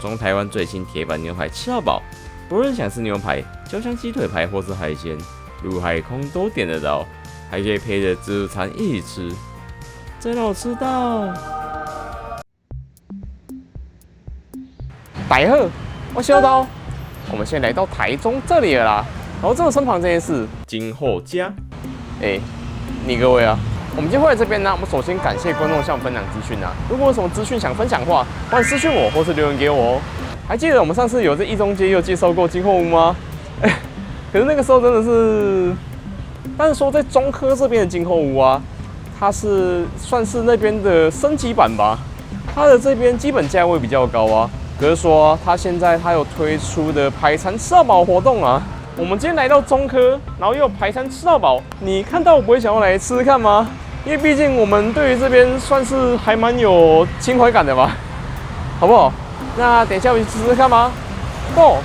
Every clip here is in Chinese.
中台湾最新铁板牛排吃到饱，不论想吃牛排、焦香鸡腿排或是海鲜，陆海空都点得到，还可以配着自助餐一起吃，真好吃到！大家好，我小刀，我们现在来到台中这里了啦。然后这个身旁这件事，今后家，你各位啊，我们今天会来这边呢，我们首先感谢观众向我们分享资讯啊。如果有什么资讯想分享的话，欢迎私讯我或是留言给我哦。还记得我们上次有在一中街有介绍过金后屋吗？可是那个时候真的是，但是说在中科这边的金后屋啊，它是算是那边的升级版吧。它的这边基本价位比较高啊。可是说，它现在有推出的排餐吃到饱活动啊。我们今天来到中科，然后又有排餐吃到饱，你看到不会想要来吃吃看吗？因为毕竟我们对于这边算是还蛮有情怀感的吧，好不好？那等一下我去吃吃看吗 ？Go！OK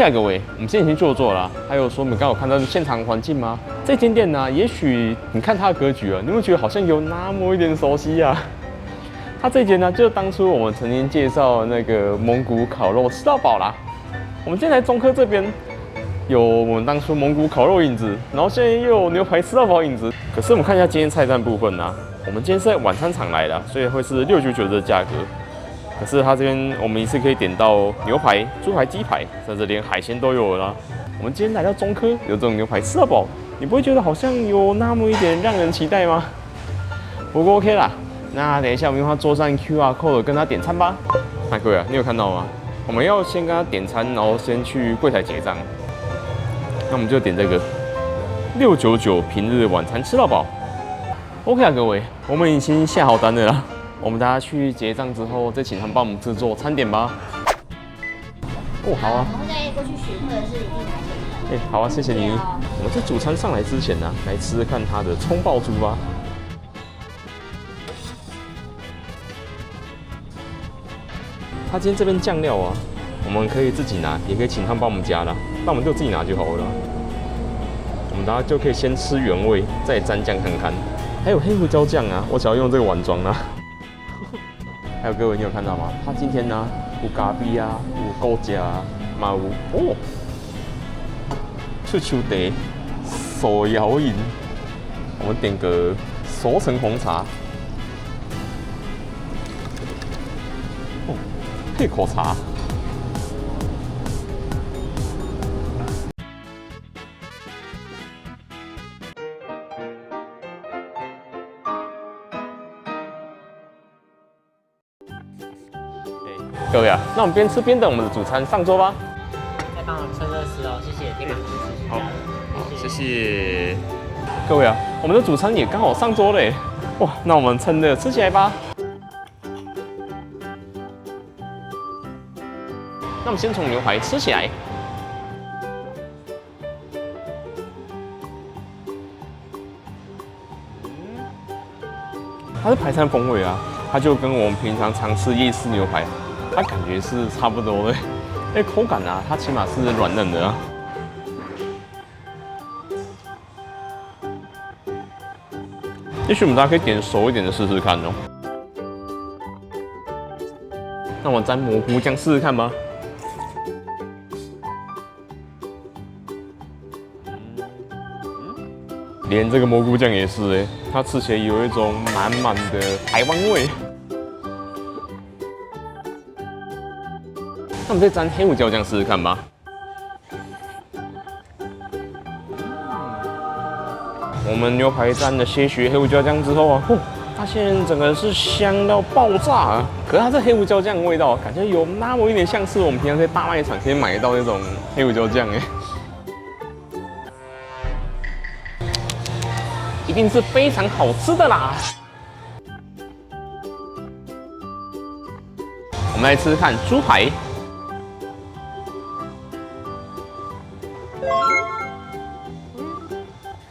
啊，各位，我们现在已经坐了。还有说，你们刚好看到现场环境吗？这间店呢，也许你看它的格局啊，你会觉得好像有那么一点熟悉啊。它这间呢，就是当初我们曾经介绍那个蒙古烤肉吃到饱啦。我们今天来中科这边，有我们当初蒙古烤肉影子，然后现在又有牛排吃到饱影子。可是我们看一下今天菜单部分啊，我们今天是在晚餐场来的，所以会是699的价格。可是它这边我们一次可以点到牛排、猪排、鸡排，甚至连海鲜都有了啦。我们今天来到中科，有这种牛排吃到饱，你不会觉得好像有那么一点让人期待吗？不过 OK 啦，那等一下我们用它桌上 QR code 跟他点餐吧。那各位啊，你有看到吗？我们要先跟他点餐，然后先去柜台结账。那我们就点这个699平日晚餐吃到饱。OK 啊，各位，我们已经下好单了啦。我们大家去结账之后，再请他们帮我们制作餐点吧。哦，好啊。我们会再过去取，或者是你自己拿。好啊，谢谢你。我们在主餐上来之前呢，来吃吃看它的葱爆猪吧。它今天这边酱料啊，我们可以自己拿，也可以请他们帮我们加啦。那我们就自己拿就好了。我们大家就可以先吃原味，再沾酱看看。还有黑胡椒酱啊，我想要用这个碗装啊。还有各位，你有看到吗？他今天呢，有咖啡啊，有高价啊，嘛有哦，脆秋茶、手摇饮，我们点个熟成红茶，哦，配口茶。各位啊，那我们边吃边等我们的主餐上桌吧。再帮我们趁热吃哦，谢谢，可以帮我们支持。好，谢谢。各位啊，我们的主餐也刚好上桌嘞。哇，那我们趁热吃起来吧。那我们先从牛排吃起来。它是排餐风味啊，它就跟我们平常常吃夜市牛排，它感觉是差不多的。口感啊，它起码是软嫩的啊。也许我们大家可以点熟一点的试试看哦。那我沾蘑菇酱试试看吧。连这个蘑菇酱也是哎，它吃起来有一种满满的台湾味。那我们再沾黑胡椒酱试试看吧。我们牛排沾了些许黑胡椒酱之后啊，发现整个是香到爆炸啊！可是它这黑胡椒酱的味道，感觉有那么一点像是我们平常在大卖场可以买到那种黑胡椒酱哎，一定是非常好吃的啦！我们来吃吃看猪排。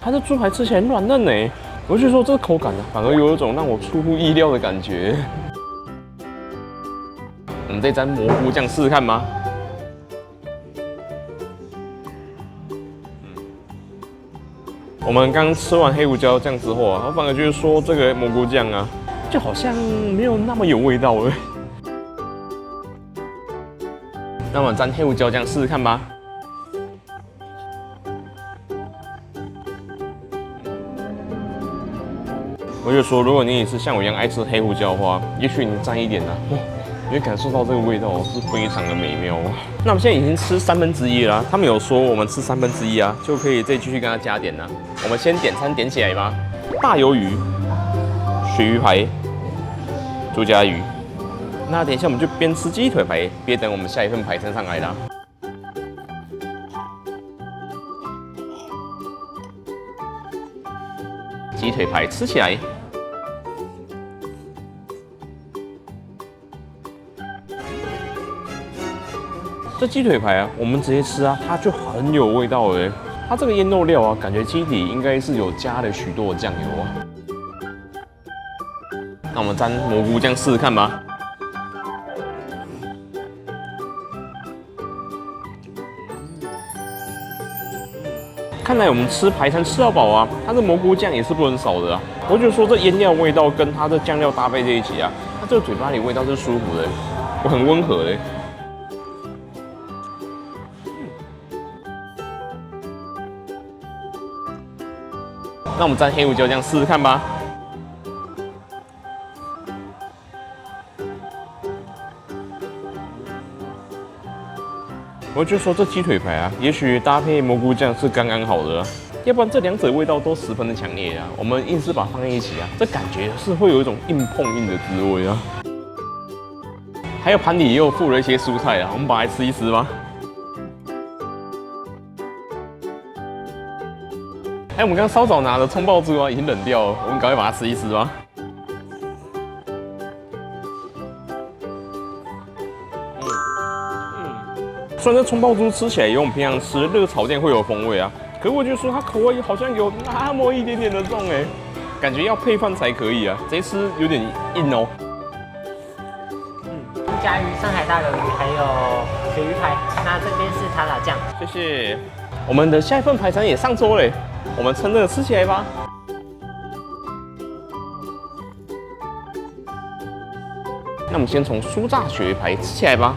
它的猪排吃起来软嫩呢，我就说这个口感呢，反而有一种让我出乎意料的感觉。我们再沾蘑菇酱试试看吗？我们刚吃完黑胡椒酱之后啊，我反而就是说这个蘑菇酱啊，就好像没有那么有味道了。那我们沾黑胡椒酱试试看吧。我就说，如果你也是像我一样爱吃黑胡椒的话，也许你沾一点啊，你会感受到这个味道是非常的美妙哦。那我们现在已经吃1/3了，他们有说我们吃1/3啊，就可以再继续跟他加点了。我们先点餐点起来吧，大鱿鱼、鳕鱼排、猪夹鱼。那等一下我们就边吃鸡腿排，边等我们下一份排餐上来啦。鸡腿排吃起来。这鸡腿排啊，我们直接吃啊，它就很有味道了。它这个腌肉料啊，感觉基底应该是有加了许多的酱油啊。那我们沾蘑菇酱试试看吧。看来我们吃排餐吃到饱啊，它的蘑菇酱也是不能少的啊。我就说这腌料味道跟它的酱料搭配在一起啊，它这个嘴巴里味道是舒服的，我很温和的。那我们沾黑胡椒酱试试看吧。我就说这鸡腿排啊，也许搭配蘑菇酱是刚刚好的啊，要不然这两者味道都十分的强烈啊。我们硬是把它放在一起啊，这感觉是会有一种硬碰硬的滋味啊。还有盘里也有附了一些蔬菜啊，我们把它吃一吃吧。哎，我们刚稍早拿的葱爆猪啊，已经冷掉了，我们赶快把它吃一吃吧。虽然这葱爆猪吃起来有我们平常吃热炒店会有风味啊，可是我就说它口味好像有那么一点点的重哎，感觉要配饭才可以啊，这吃有点硬哦。猪夹鱼、上海大鱿鱼，还有鳕鱼排。那这边是塔塔酱，谢谢。我们的下一份排餐也上桌嘞，我们趁热吃起来吧。那我们先从酥炸鳕鱼排吃起来吧。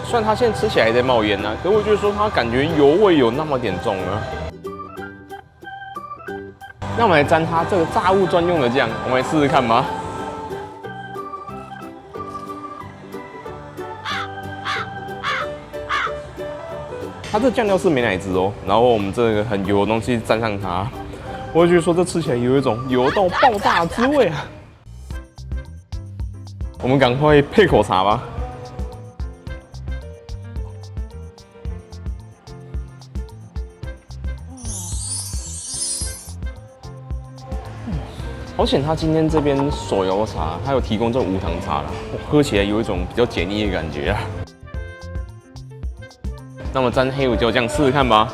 虽然它现在吃起来还在冒烟啊，可我觉得说它感觉油味有那么点重啊。那我们来沾它这个炸物专用的酱，我们来试试看吧。它这酱料是美乃滋哦，然后我们这个很油的东西沾上它，我觉得说这吃起来有一种油到爆炸的滋味啊。我们赶快配口茶吧。好险，他今天这边手摇茶，他有提供这种无糖茶啦，喝起来有一种比较解腻的感觉啊。那我们沾黑胡椒酱试试看吧。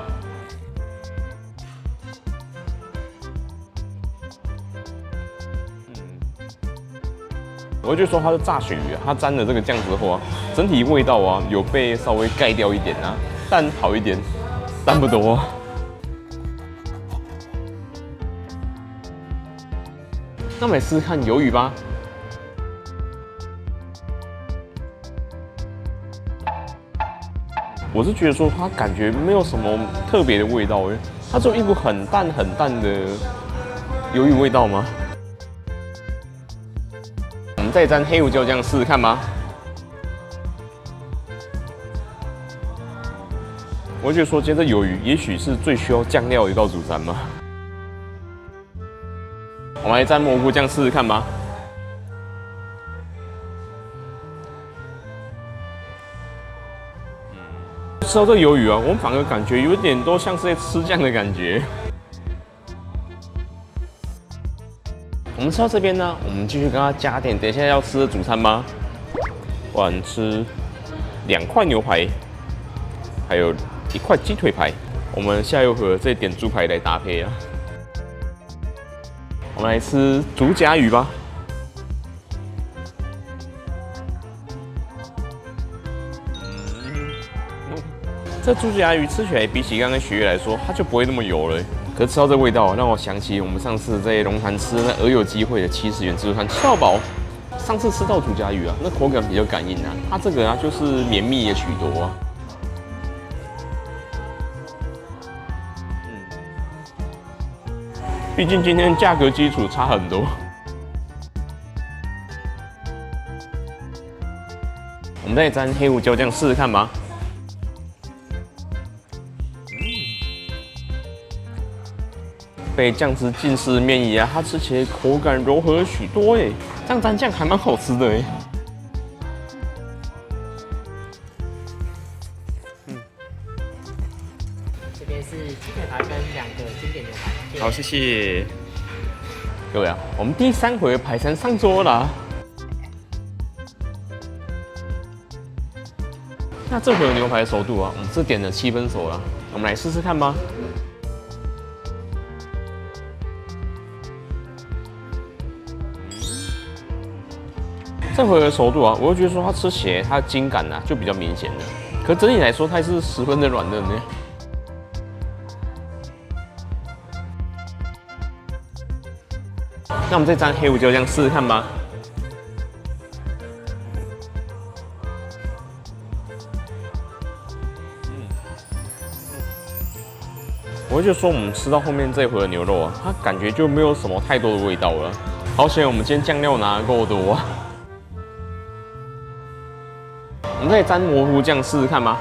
我就说它的炸鳕鱼啊，它沾了这个酱之后啊，整体味道啊有被稍微盖掉一点啊，但好一点，但不多。那我们来试试看鱿鱼吧。我是觉得说它感觉没有什么特别的味道诶，它只有一股很淡的鱿鱼味道吗？我们再沾黑胡椒酱试试看吗？我觉得说今天这鱿鱼也许是最需要酱料的一道主餐嘛。我们来沾蘑菇酱试试看吗？吃到这个鱿鱼啊，我们反而感觉有点都像是在吃酱的感觉。我们吃到这边呢，我们继续跟它加点等一下要吃的主餐吗？我们吃2块牛排，还有1块鸡腿排。我们下一盒再点猪排来搭配啊。我们来吃竹夹鱼吧。这猪夹鱼吃起来比起刚刚雪月来说，它就不会那么油了。可是吃到这味道，让我想起我们上次在龙潭吃的那鹅有机会的70元自助餐，吃到饱。上次吃到竹夹鱼啊，那口感比较干硬啊，它这个啊就是绵密了许多啊。毕竟今天价格基础差很多。我们再沾黑胡椒酱试试看吧。被酱汁浸湿的面衣啊，它吃起来口感柔和了许多耶，这样蘸酱还蛮好吃的耶。这边是鸡腿排跟2个经典牛排。好，谢谢。各位啊，我们第3回排餐上桌了。那这回的牛排熟度啊，我们是点了7分熟了，我们来试试看吧。这回的熟度啊，我就觉得说它吃起来它的筋感啊就比较明显的，可整体来说它还是十分的软嫩呢。那我们再沾黑胡椒酱试试看吧。我就说我们吃到后面这一回的牛肉啊，它感觉就没有什么太多的味道了。好险我们今天酱料拿得够多啊。我们再沾蘑菇酱试试看吗？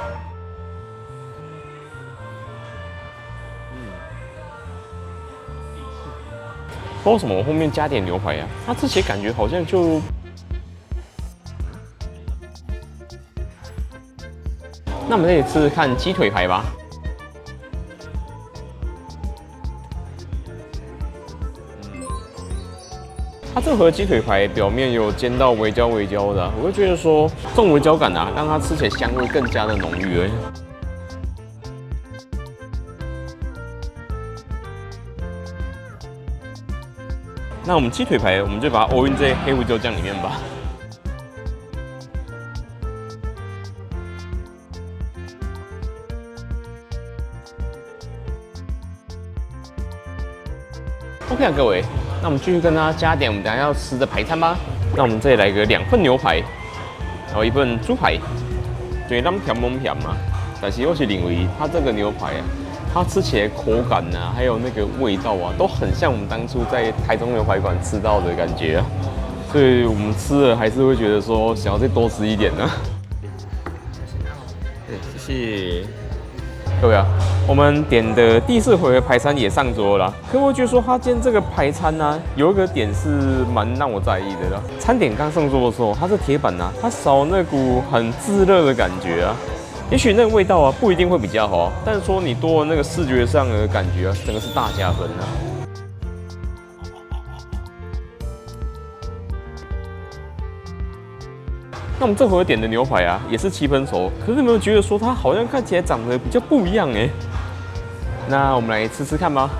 不知道为什么我后面加点牛排啊，它吃起来感觉好像就……那我们再试试看鸡腿排吧。它这盒鸡腿排表面有煎到微焦的、啊，我就觉得说这种微焦感啊，让它吃起来香味更加的浓郁而已。那我们鸡腿排，我们就把它 all in 在黑胡椒酱里面吧。OK 啊，各位。那我们继续跟大家加点我们等一下要吃的排餐吧。那我们这里来个2份牛排，然后1份猪排，就咱们甜蒙甜嘛。但是我是认为它这个牛排啊，它吃起来口感啊，还有那个味道啊，都很像我们当初在台中牛排馆吃到的感觉啊。所以我们吃了还是会觉得说想要再多吃一点呢、啊。对，谢谢。各位啊，我们点的第4回合排餐也上桌了，可我觉得说他今天这个排餐呢、啊，有一个点是蛮让我在意的啦。餐点刚上桌的时候，它这铁板啊，它少那股很炙热的感觉啊。也许那个味道啊不一定会比较好，但是说你多了那个视觉上的感觉啊，整个是大加分啊。那我们这回点的牛排啊，也是7分熟，可是有没有觉得说它好像看起来长得比较不一样哎？那我们来吃吃看吧。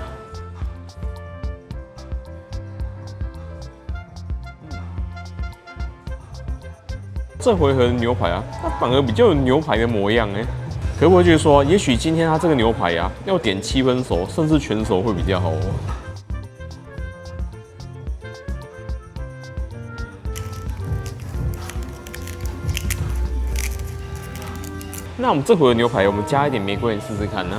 这回合的牛排啊，它反而比较有牛排的模样哎。可不可以觉得说，也许今天它这个牛排啊，要点7分熟，甚至全熟会比较好哦。那我们这回的牛排，我们加一点玫瑰盐试试看呢。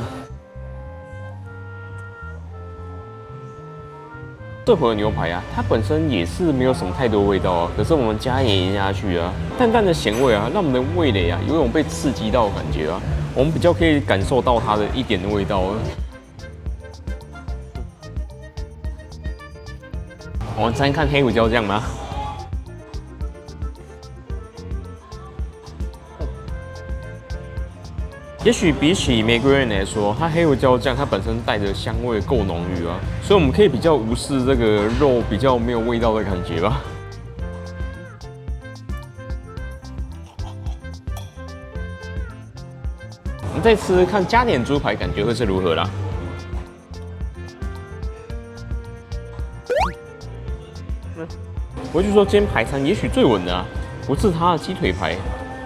这回的牛排啊，它本身也是没有什么太多味道啊，可是我们加一点盐下去啊，淡淡的咸味啊，让我们的味蕾啊有一种被刺激到的感觉啊，我们比较可以感受到它的一点的味道啊。我们再看黑胡椒酱吗？也许比起玫瑰盐来说，它黑胡椒酱它本身带的香味够浓郁啊，所以我们可以比较无视这个肉比较没有味道的感觉吧。我们再吃吃看加点猪排，感觉会是如何啦？我就说今天排餐也许最稳的啊，不是它的鸡腿排，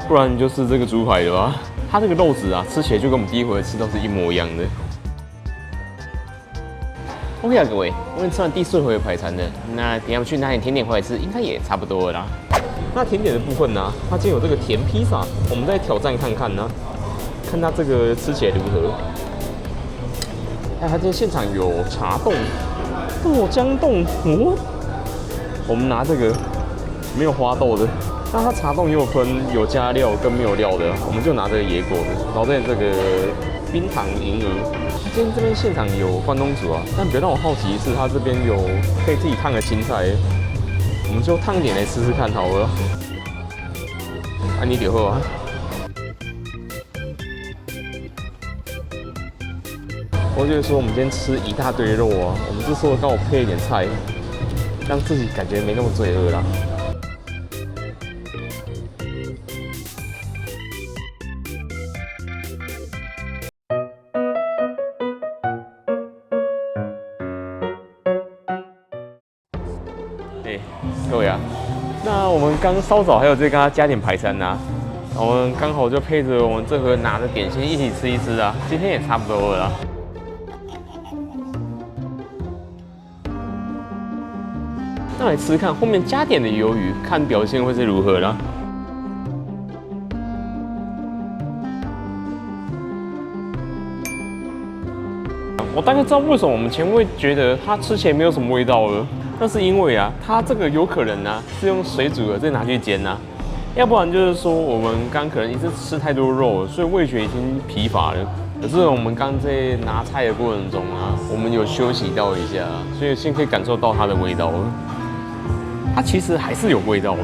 不然就是这个猪排的吧。它这个肉质啊，吃起来就跟我们第一回吃到是一模一样的。OK 啊，各位，我们吃完第4回的排餐了，那等下去拿点甜点回来吃，应该也差不多了啦。那甜点的部分呢、它今天有这个甜披萨，我们再挑战看看呢、看它这个吃起来如何。哎，它今天现场有茶冻、豆浆冻，哦，我们拿这个没有花豆的。那它茶冻也有分有加料跟没有料的，我们就拿这个野果的，然后再这个冰糖银耳。今天这边现场有关东煮啊，但比较让我好奇的是，它这边有可以自己烫的青菜，我们就烫一点来试试看好了。你就好啊。我觉得说我们今天吃一大堆肉啊，我们这时候刚好配一点菜，让自己感觉没那么罪恶啦。各位啊，那我们刚稍早还有再跟他加点排餐呐、我们刚好就配着我们这盒拿的点心一起吃一吃啊，今天也差不多了啦。那来吃吃看后面加点的鱿鱼，看表现会是如何啦。我大概知道为什么我们前面会觉得它吃起来没有什么味道了。那是因为啊，它这个有可能啊是用水煮的，再拿去煎啊，要不然就是说我们刚可能一次吃太多肉了，所以味觉已经疲乏了。可是我们刚在拿菜的过程中啊，我们有休息到一下，所以先可以感受到它的味道了。它其实还是有味道的。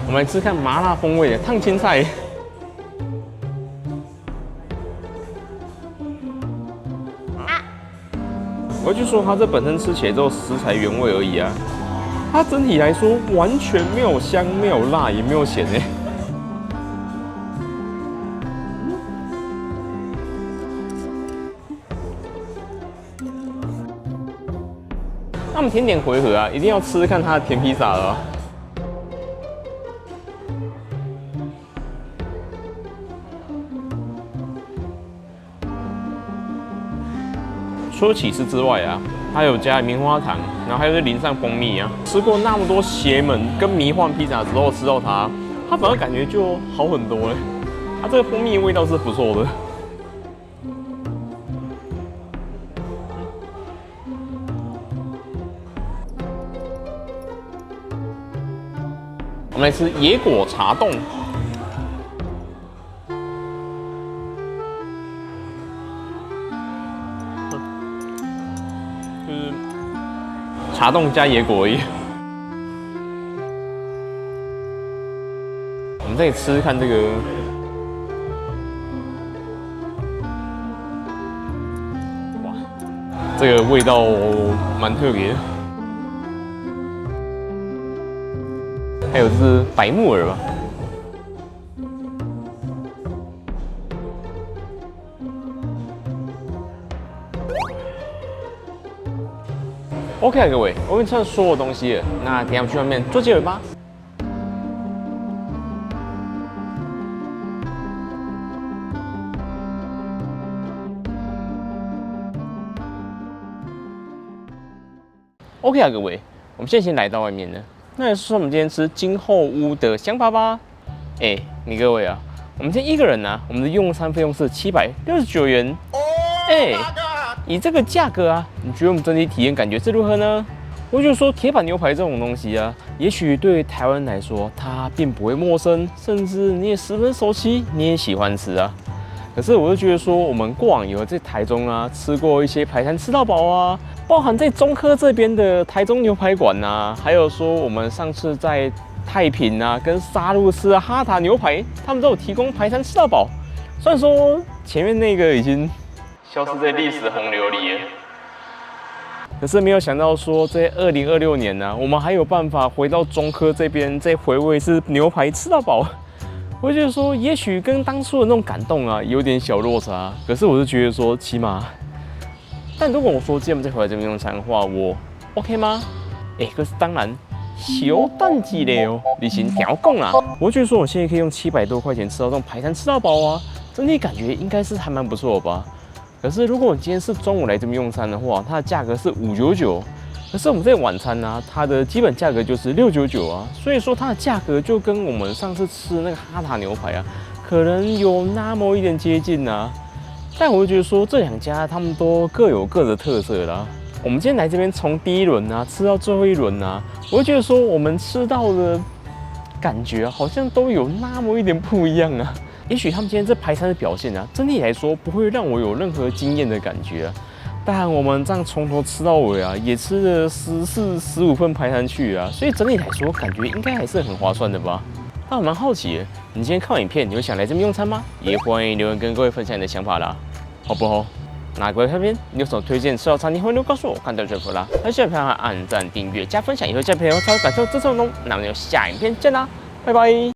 我们来吃看麻辣风味的烫青菜。我就说它这本身吃起来只有食材原味而已啊，它整体来说完全没有香、没有辣，也没有咸诶。那我们甜点回合啊，一定要吃看它的甜披萨了啊。除了起司之外啊，还有加棉花糖，然后还有淋上蜂蜜啊。吃过那么多邪门跟迷幻披萨之后，吃到它，它反而感觉就好很多了。它这个蜂蜜味道是不错的。我们来吃野果茶冻。就是茶冻加野果而已。我们再吃吃看这个，哇，这个味道蛮特别的。还有是白木耳吧。OK 啊，各位，我已经吃了所有东西了，那等一下我们去外面做结尾吧。OK 啊，各位，我们现在先来到外面了。那也是说我们今天吃金后屋的想法吧。你各位啊，我们今天一个人呢、我们的用餐费用是769元。以这个价格啊，你觉得我们整体体验感觉是如何呢？我就说铁板牛排这种东西啊，也许对台湾人来说它并不会陌生，甚至你也十分熟悉，你也喜欢吃啊。可是我就觉得说，我们过往有在台中啊吃过一些排餐吃到饱啊，包含在中科这边的台中牛排馆啊，还有说我们上次在太平啊跟沙鹿吃的哈塔牛排，他们都有提供排餐吃到饱。虽然说前面那个已经消失在历史洪流里了，可是没有想到说在2026年呢、我们还有办法回到中科这边再回味是牛排吃到饱。我就觉得说，也许跟当初的那种感动啊有点小落差，可是我是觉得说，起码，但如果我说今天我们再回来这边用餐的话，我 OK 吗？可是当然，小蛋鸡嘞哦，你先调讲啦。我觉得说，我现在可以用700多块钱吃到这种排餐吃到饱啊，整体感觉应该是还蛮不错的吧。可是如果你今天是中午来这边用餐的话，它的价格是599。可是我们在晚餐呢、它的基本价格就是699啊，所以说它的价格就跟我们上次吃那个哈塔牛排啊，可能有那么一点接近啊。但我就觉得说这两家他们都各有各的特色啦。我们今天来这边从第一轮啊吃到最后一轮啊，我就觉得说我们吃到的感觉好像都有那么一点不一样啊。也许他们今天这排餐的表现啊，整体来说不会让我有任何惊艳的感觉啊。但我们这样从头吃到尾啊，也吃了14、15份排餐去啊，所以整体来说感觉应该还是很划算的吧。但我蛮好奇的，你今天看完影片，你会想来这边用餐吗？也欢迎留言跟各位分享你的想法啦，好不好？那各位这边你有什么推荐吃到餐厅，欢迎都告诉我，看到这幅啦。还喜欢的话按赞、订阅、加分享，以后加朋友才会感受这种内容。那我们就下影片见啦，拜拜。